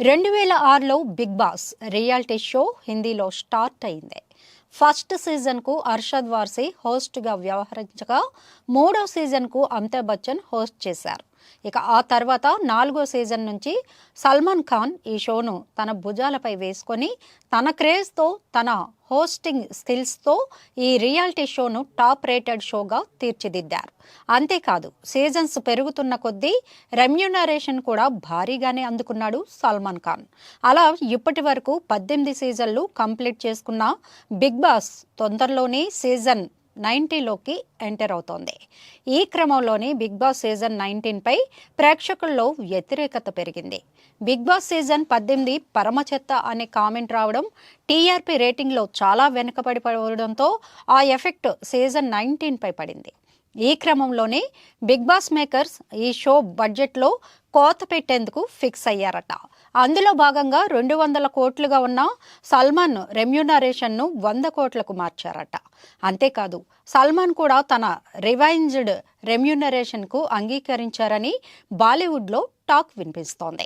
2006లో big boss reality show హిందీలో start అయింది. First సీజన్కు Arshad Warsi హోస్ట్గా వ్యవహరించగా, మూడో సీజన్కు అమితాబ్ బచ్చన్ హోస్ట్ చేశారు. ఇక ఆ తర్వాత 4వ సీజన్ నుంచి సల్మాన్ ఖాన్ ఈ షోను తన భుజాలపై వేసుకొని తన క్రేజ్తో, తన హోస్టింగ్ స్కిల్స్తో ఈ రియాలిటీ షోను టాప్ రేటెడ్ షోగా తీర్చిదిద్దారు. అంతేకాదు, సీజన్స్ పెరుగుతున్న కొద్దీ రెమ్యూనరేషన్ కూడా భారీగానే అందుకున్నాడు సల్మాన్ ఖాన్. అలా ఇప్పటి వరకు 18 సీజన్లు కంప్లీట్ చేసుకున్న బిగ్ బాస్ తొందరలోనే సీజన్ 90లోకి ఎంటర్ అవుతోంది. ఈ క్రమంలోనే బిగ్ బాస్ సీజన్ 19 పై ప్రేక్షకుల్లో వ్యతిరేకత పెరిగింది. బిగ్ బాస్ సీజన్ 18 పరమచెత్త అనే కామెంట్ రావడం, టీఆర్పీ రేటింగ్లో చాలా వెనుకబడిపోవడంతో ఆ ఎఫెక్ట్ సీజన్ 19 పై పడింది. ఈ క్రమంలోనే బిగ్ బాస్ మేకర్స్ ఈ షో బడ్జెట్లో కోత పెట్టేందుకు ఫిక్స్ అయ్యారట. అందులో భాగంగా 200 కోట్లుగా ఉన్న సల్మాన్ రెమ్యూనరేషన్ను 100 కోట్లకు మార్చారట. అంతేకాదు, సల్మాన్ కూడా తన రివైజ్డ్ రెమ్యూనరేషన్కు అంగీకరించారని బాలీవుడ్లో టాక్ వినిపిస్తోంది.